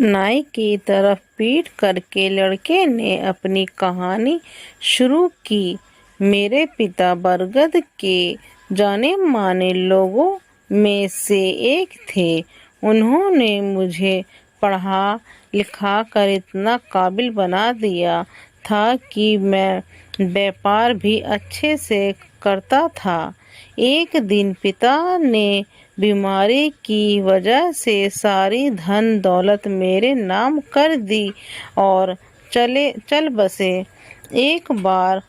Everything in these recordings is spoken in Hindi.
नाई की तरफ पीट करके लड़के ने अपनी कहानी शुरू की। मेरे पिता बरगद के जाने माने लोगों में से एक थे। उन्होंने मुझे पढ़ा लिखा कर इतना काबिल बना दिया था कि मैं व्यापार भी अच्छे से करता था। एक दिन पिता ने बीमारी की वजह से सारी धन दौलत मेरे नाम कर दी और चल बसे। एक बार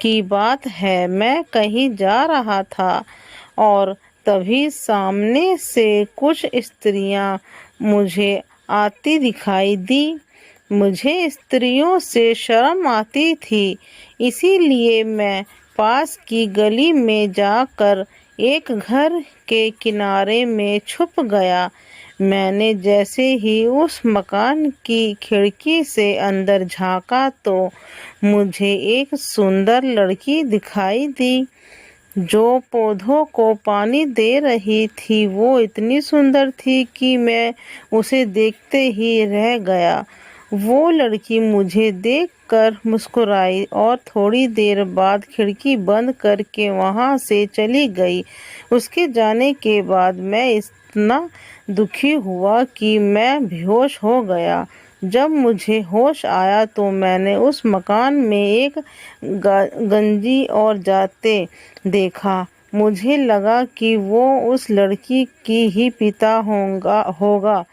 की बात है, मैं कहीं जा रहा था और तभी सामने से कुछ स्त्रियां मुझे आती दिखाई दी। मुझे स्त्रियों से शर्म आती थी, इसीलिए मैं पास की गली में जाकर एक घर के किनारे में छुप गया। मैंने जैसे ही उस मकान की खिड़की से अंदर झांका तो मुझे एक सुंदर लड़की दिखाई दी जो पौधों को पानी दे रही थी। वो इतनी सुंदर थी कि मैं उसे देखते ही रह गया। वो लड़की मुझे देखकर मुस्कुराई और थोड़ी देर बाद खिड़की बंद करके वहां से चली गई। उसके जाने के बाद मैं इतना दुखी हुआ कि मैं बेहोश हो गया। जब मुझे होश आया तो मैंने उस मकान में एक गंजी और जाते देखा। मुझे लगा कि वो उस लड़की की ही पिता होगा।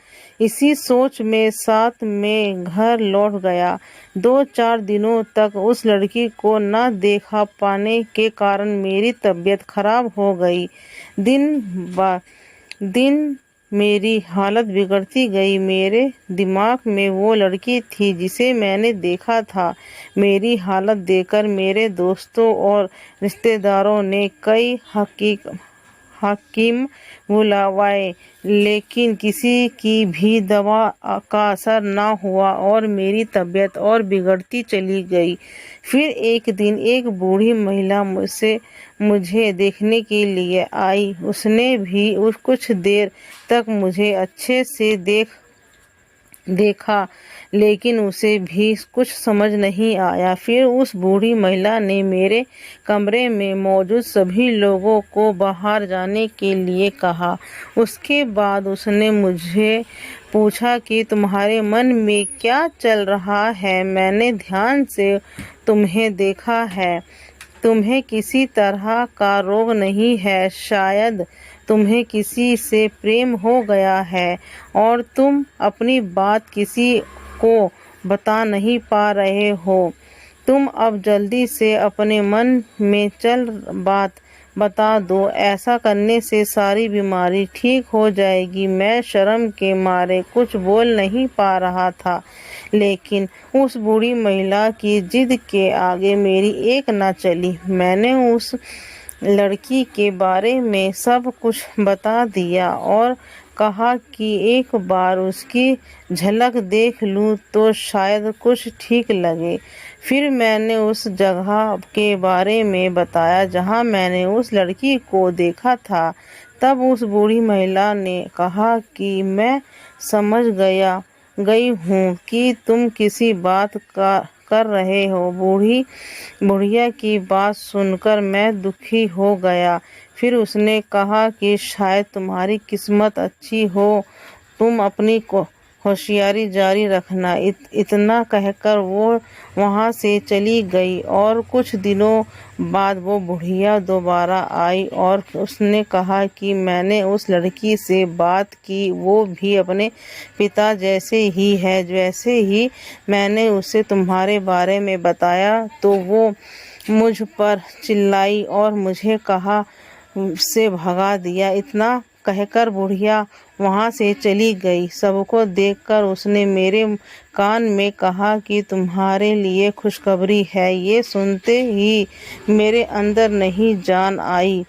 इसी सोच में साथ में घर लौट गया। 2-4 दिनों तक उस लड़की को न देखा पाने के कारण मेरी तबीयत खराब हो गई। दिन ब दिन मेरी हालत बिगड़ती गई। मेरे दिमाग में वो लड़की थी जिसे मैंने देखा था। मेरी हालत देखकर मेरे दोस्तों और रिश्तेदारों ने कई हकीम बुलवाए, लेकिन किसी की भी दवा का असर न हुआ और मेरी तबीयत और बिगड़ती चली गई। फिर एक दिन एक बूढ़ी महिला मुझे देखने के लिए आई। उसने भी कुछ देर तक मुझे अच्छे से देखा, लेकिन उसे भी कुछ समझ नहीं आया। फिर उस बूढ़ी महिला ने मेरे कमरे में मौजूद सभी लोगों को बाहर जाने के लिए कहा। उसके बाद उसने मुझे पूछा कि तुम्हारे मन में क्या चल रहा है। मैंने ध्यान से तुम्हें देखा है। तुम्हें किसी तरह का रोग नहीं है। शायद तुम्हें किसी से प्रेम हो गया है और तुम अपनी बात किसी को बता नहीं पा रहे हो। तुम अब जल्दी से अपने मन में चल बात बता दो। ऐसा करने से सारी बीमारी ठीक हो जाएगी। मैं शर्म के मारे कुछ बोल नहीं पा रहा था, लेकिन उस बूढ़ी महिला की जिद के आगे मेरी एक न चली। मैंने उस लड़की के बारे में सब कुछ बता दिया और कहा कि एक बार उसकी झलक देख लूं तो शायद कुछ ठीक लगे। फिर मैंने उस जगह के बारे में बताया जहां मैंने उस लड़की को देखा था। तब उस बूढ़ी महिला ने कहा कि मैं समझ गई हूँ कि तुम किसी बात का कर रहे हो। बुढ़िया की बात सुनकर मैं दुखी हो गया। फिर उसने कहा कि शायद तुम्हारी किस्मत अच्छी हो, तुम अपनी होशियारी जारी रखना। इतना कहकर वो वहां से चली गई और कुछ दिनों बाद वो बुढ़िया दोबारा आई और उसने कहा कि मैंने उस लड़की से बात की। वो भी अपने पिता जैसे ही है। वैसे ही मैंने उसे तुम्हारे बारे में बताया तो वो मुझ पर चिल्लाई और मुझे कहा से भगा दिया। इतना कहकर बुढ़िया वहां से चली गई। सबको देखकर उसने मेरे कान में कहा कि तुम्हारे लिए खुशखबरी है। ये सुनते ही मेरे अंदर नहीं जान आई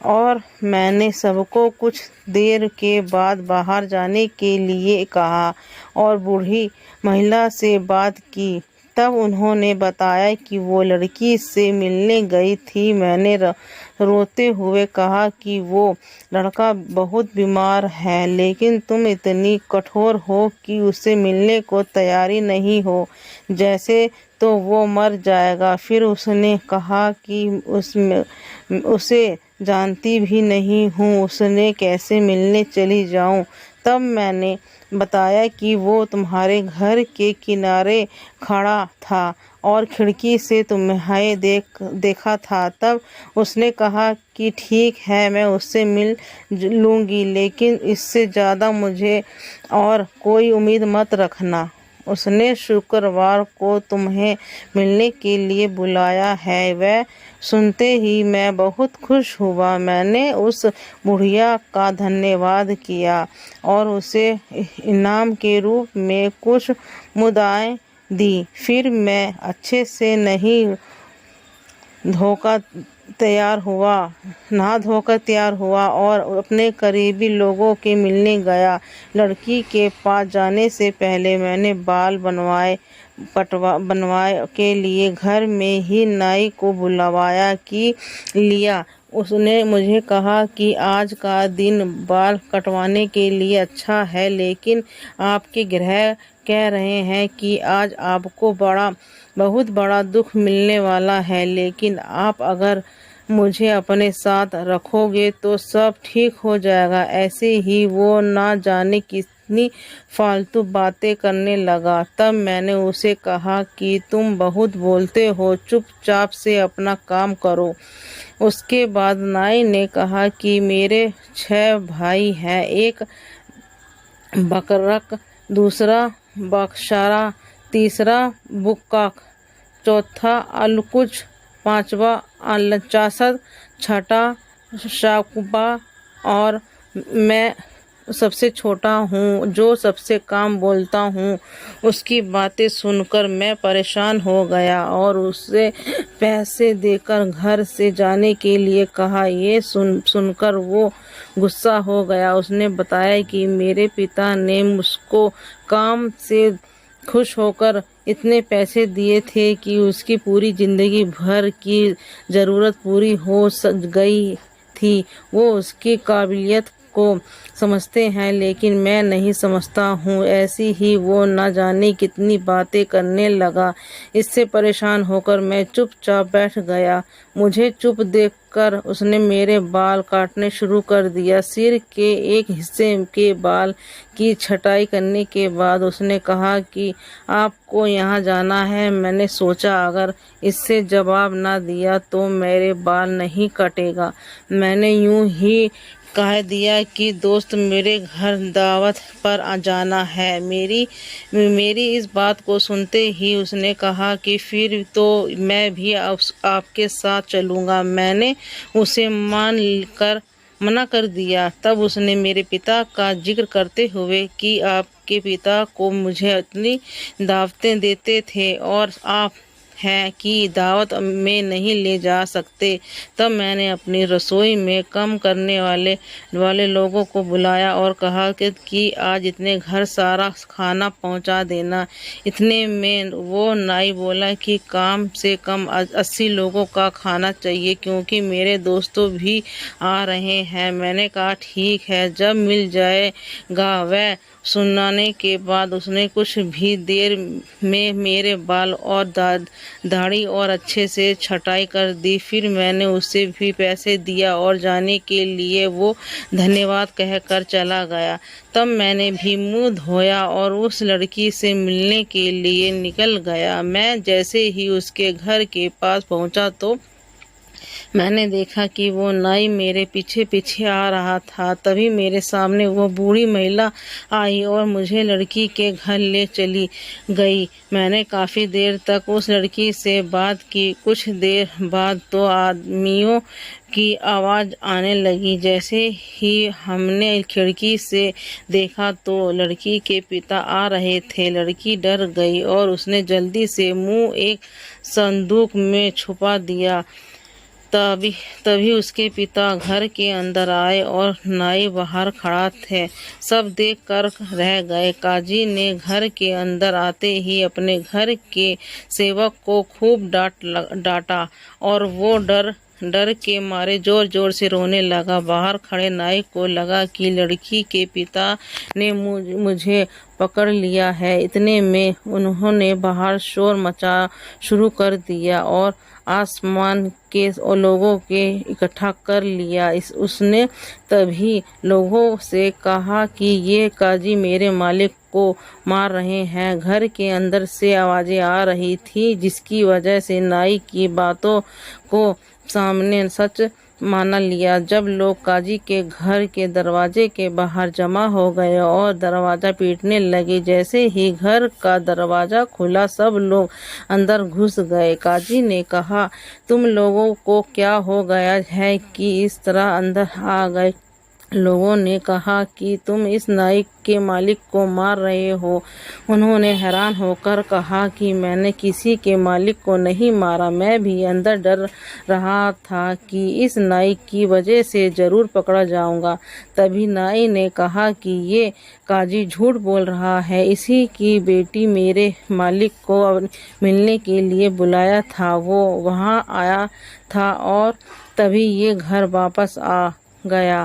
और मैंने सबको कुछ देर के बाद बाहर जाने के लिए कहा और बूढ़ी महिला से बात की तब उन्होंने बताया कि वो लड़की से मिलने गई थी। मैंने रोते हुए कहा कि वो लड़का बहुत बीमार है, लेकिन तुम इतनी कठोर हो कि उससे मिलने को तैयारी नहीं हो, जैसे तो वो मर जाएगा। फिर उसने कहा कि उसे जानती भी नहीं हूँ, उसने कैसे मिलने चली जाऊँ। तब मैंने बताया कि वो तुम्हारे घर के किनारे खड़ा था और खिड़की से तुम्हें देखा था। तब उसने कहा कि ठीक है, मैं उससे मिल लूँगी, लेकिन इससे ज़्यादा मुझे और कोई उम्मीद मत रखना। उसने शुक्रवार को तुम्हें मिलने के लिए बुलाया है। वह सुनते ही मैं बहुत खुश हुआ। मैंने उस बुढ़िया का धन्यवाद किया और उसे इनाम के रूप में कुछ मुद्राएं दी। फिर मैं अच्छे से नहा धोकर तैयार हुआ और अपने करीबी लोगों के मिलने गया। लड़की के पास जाने से पहले मैंने बाल बनवाए के लिए घर में ही नाई को बुलवाया कि लिया। उसने मुझे कहा कि आज का दिन बाल कटवाने के लिए अच्छा है, लेकिन आपके ग्रह कह रहे हैं कि आज आपको बहुत बड़ा दुख मिलने वाला है, लेकिन आप अगर मुझे अपने साथ रखोगे तो सब ठीक हो जाएगा। ऐसे ही वो ना जाने कितनी फालतू बातें करने लगा। तब मैंने उसे कहा कि तुम बहुत बोलते हो, चुपचाप से अपना काम करो। उसके बाद नाई ने कहा कि मेरे 6 भाई हैं, एक बकरक, दूसरा बकशारा, तीसरा बुक्काक, चौथा अलकुच, पांचवा अलचासद, छठा शाकुबा और मैं सबसे छोटा हूँ जो सबसे कम बोलता हूँ। उसकी बातें सुनकर मैं परेशान हो गया और उसे पैसे देकर घर से जाने के लिए कहा। ये सुनकर वो गुस्सा हो गया। उसने बताया कि मेरे पिता ने मुझको काम से खुश होकर इतने पैसे दिए थे कि उसकी पूरी जिंदगी भर की ज़रूरत पूरी हो गई थी। वो उसकी काबिलियत को समझते हैं, लेकिन मैं नहीं समझता हूँ। ऐसी ही वो न जाने कितनी बातें करने लगा। इससे परेशान होकर मैं चुपचाप बैठ गया। मुझे चुप देखकर उसने मेरे बाल काटने शुरू कर दिया। सिर के एक हिस्से के बाल की छटाई करने के बाद उसने कहा कि आपको यहाँ जाना है। मैंने सोचा अगर इससे जवाब ना दिया तो मेरे बाल नहीं कटेगा। मैंने यूं ही कह दिया कि दोस्त मेरे घर दावत पर जाना है। मेरी इस बात को सुनते ही उसने कहा कि फिर तो मैं भी आपके साथ चलूँगा। मैंने उसे मना कर दिया। तब उसने मेरे पिता का जिक्र करते हुए कि आपके पिता को मुझे इतनी दावतें देते थे और आप हैं कि दावत में नहीं ले जा सकते। तब मैंने अपनी रसोई में काम करने वाले लोगों को बुलाया और कहा कि आज इतने घर सारा खाना पहुंचा देना। इतने में वो नाई बोला कि कम से कम 80 लोगों का खाना चाहिए, क्योंकि मेरे दोस्तों भी आ रहे हैं। मैंने कहा ठीक है, जब मिल जाएगा। वह सुनाने के बाद उसने कुछ भी देर में मेरे बाल और दाढ़ी और अच्छे से छटाई कर दी। फिर मैंने उसे भी पैसे दिया और जाने के लिए वो धन्यवाद कहकर चला गया। तब मैंने भी मुंह धोया और उस लड़की से मिलने के लिए निकल गया। मैं जैसे ही उसके घर के पास पहुंचा तो मैंने देखा कि वो नाई मेरे पीछे पीछे आ रहा था। तभी मेरे सामने वो बूढ़ी महिला आई और मुझे लड़की के घर ले चली गई। मैंने काफ़ी देर तक उस लड़की से बात की। कुछ देर बाद तो आदमियों की आवाज़ आने लगी। जैसे ही हमने खिड़की से देखा तो लड़की के पिता आ रहे थे। लड़की डर गई और उसने जल्दी से मुंह एक संदूक में छुपा दिया। तभी उसके पिता घर के अंदर आए और नाई बाहर खड़ा थे। सब देख कर रह गए। काजी ने घर के अंदर आते ही अपने घर के सेवक को खूब डांटा और वो डर के मारे जोर जोर से रोने लगा। बाहर खड़े नाई को लगा कि लड़की के पिता ने मुझे पकड़ लिया है। इतने में उन्होंने बाहर शोर मचा शुरू कर दिया और आसमान के लोगों के इकट्ठा कर लिया। उसने तभी लोगों से कहा कि ये काजी मेरे मालिक को मार रहे हैं। घर के अंदर से आवाजें आ रही थी जिसकी वजह से नाई की बातों को सामने सच माना लिया। जब लोग काजी के घर के दरवाजे के बाहर जमा हो गए और दरवाजा पीटने लगे, जैसे ही घर का दरवाजा खुला सब लोग अंदर घुस गए। काजी ने कहा, तुम लोगों को क्या हो गया है कि इस तरह अंदर आ गए? लोगों ने कहा कि तुम इस नाई के मालिक को मार रहे हो। उन्होंने हैरान होकर कहा कि मैंने किसी के मालिक को नहीं मारा, मैं भी अंदर डर रहा था कि इस नाई की वजह से जरूर पकड़ा जाऊंगा। तभी नाई ने कहा कि ये काजी झूठ बोल रहा है, इसी की बेटी मेरे मालिक को मिलने के लिए बुलाया था। वो वहाँ आया था और तभी ये घर वापस आ गया।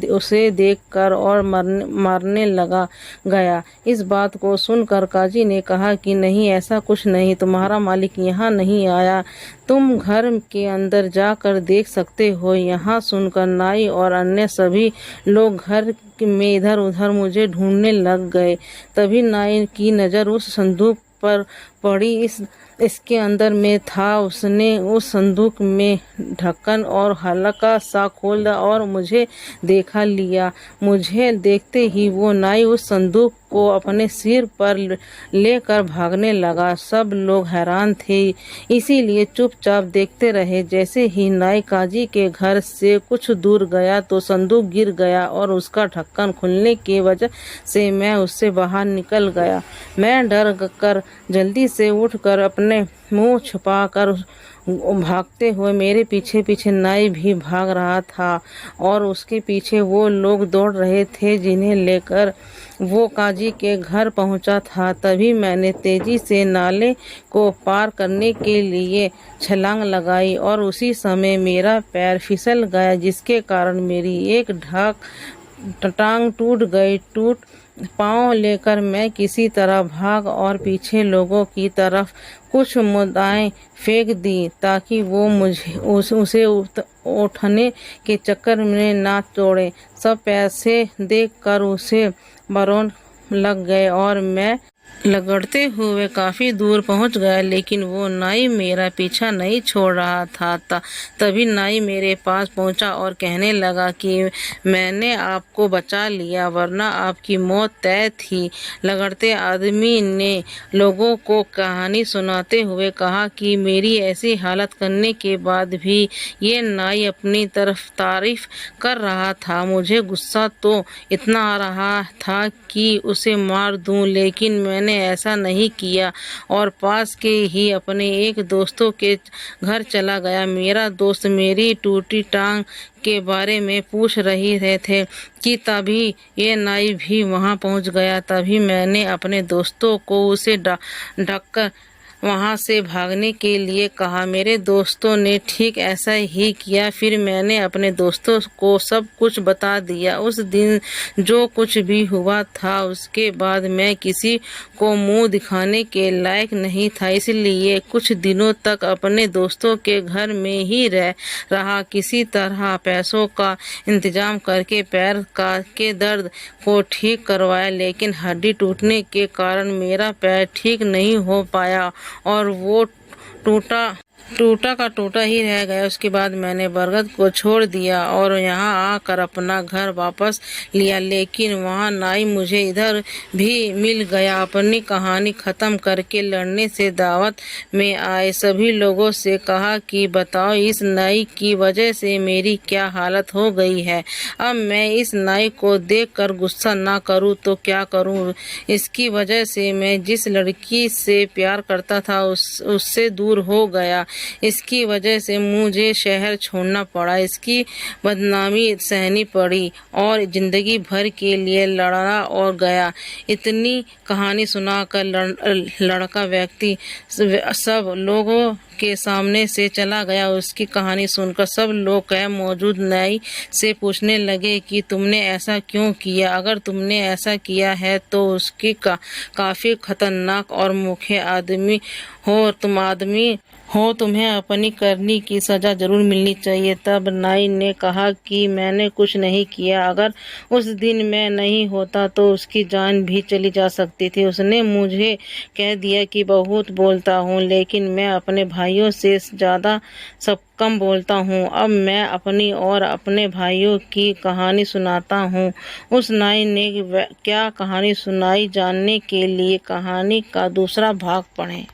उसे देखकर और मारने लगा गया। इस बात को सुनकर काजी ने कहा कि नहीं, ऐसा कुछ नहीं, तुम्हारा मालिक यहाँ नहीं आया, तुम घर के अंदर जाकर देख सकते हो। यहाँ सुनकर नाई और अन्य सभी लोग घर में इधर उधर मुझे ढूंढने लग गए। तभी नाई की नज़र उस संदूक पर पड़ी। इसके अंदर में था। उसने उस संदूक में ढक्कन और हल्का सा खोल दिया और मुझे देखा लिया। मुझे देखते ही वो नाई उस संदूक को अपने सिर पर लेकर भागने लगा। सब लोग हैरान थे, इसीलिए चुपचाप देखते रहे। जैसे ही नाई काजी के घर से कुछ दूर गया तो संदूक गिर गया और उसका ढक्कन खुलने की वजह से मैं उससे बाहर निकल गया। मैं डर कर जल्दी से उठकर अपने मुंह छुपाकर भागते हुए मेरे पीछे पीछे नाई भी भाग रहा था और उसके पीछे वो लोग दौड़ रहे थे जिन्हें लेकर वो काजी के घर पहुंचा था। तभी मैंने तेजी से नाले को पार करने के लिए छलांग लगाई और उसी समय मेरा पैर फिसल गया, जिसके कारण मेरी एक टांग टूट गई। पाँव लेकर मैं किसी तरह भाग और पीछे लोगों की तरफ कुछ मुद्दाएं फेंक दी ताकि वो उसे उठने के चक्कर में ना तोड़े। सब पैसे देकर उसे बरौन लग गए और मैं लगड़ते हुए काफी दूर पहुंच गया, लेकिन वो नाई मेरा पीछा नहीं छोड़ रहा था। तभी नाई मेरे पास पहुंचा और कहने लगा कि मैंने आपको बचा लिया, वरना आपकी मौत तय थी। लगड़ते आदमी ने लोगों को कहानी सुनाते हुए कहा कि मेरी ऐसी हालत करने के बाद भी ये नाई अपनी तरफ तारीफ कर रहा था। मुझे गुस्सा तो इतना आ रहा था कि उसे मार दूं, लेकिन मैंने ऐसा नहीं किया और पास के ही अपने एक दोस्तों के घर चला गया। मेरा दोस्त मेरी टूटी टांग के बारे में पूछ रहे थे कि तभी ये नाई भी वहां पहुंच गया। तभी मैंने अपने दोस्तों को उसे ढककर वहां से भागने के लिए कहा। मेरे दोस्तों ने ठीक ऐसा ही किया। फिर मैंने अपने दोस्तों को सब कुछ बता दिया। उस दिन जो कुछ भी हुआ था उसके बाद मैं किसी को मुंह दिखाने के लायक नहीं था, इसलिए कुछ दिनों तक अपने दोस्तों के घर में ही रहा। किसी तरह पैसों का इंतजाम करके पैर के दर्द को ठीक करवाया, लेकिन हड्डी टूटने के कारण मेरा पैर ठीक नहीं हो पाया और वो टूटा का टूटा ही रह गया। उसके बाद मैंने बरगद को छोड़ दिया और यहाँ आकर अपना घर वापस लिया, लेकिन वहाँ नाई मुझे इधर भी मिल गया। अपनी कहानी खत्म करके लड़ने से दावत में आए सभी लोगों से कहा कि बताओ इस नाई की वजह से मेरी क्या हालत हो गई है। अब मैं इस नाई को देखकर गुस्सा ना करूँ तो क्या करूँ। इसकी वजह से मैं जिस लड़की से प्यार करता था उससे दूर हो गया। इसकी वजह से मुझे शहर छोड़ना पड़ा, इसकी बदनामी सहनी पड़ी और जिंदगी भर के लिए लड़ा और गया। इतनी कहानी सुनाकर लड़का व्यक्ति सब लोगों के सामने से चला गया। उसकी कहानी सुनकर सब लोग कह मौजूद नाई से पूछने लगे कि तुमने ऐसा क्यों किया? अगर तुमने ऐसा किया है तो उसकी काफी खतरनाक और मुख्य आदमी हो, तुम्हें अपनी करनी की सजा जरूर मिलनी चाहिए। तब नाई ने कहा कि मैंने कुछ नहीं किया, अगर उस दिन मैं नहीं होता तो उसकी जान भी चली जा सकती थी। उसने मुझे कह दिया कि बहुत बोलता हूँ, लेकिन मैं अपने भाइयों से ज्यादा सब कम बोलता हूँ। अब मैं अपनी और अपने भाइयों की कहानी सुनाता हूँ। उस नाई ने क्या कहानी सुनाई, जानने के लिए कहानी का दूसरा भाग पढ़ें।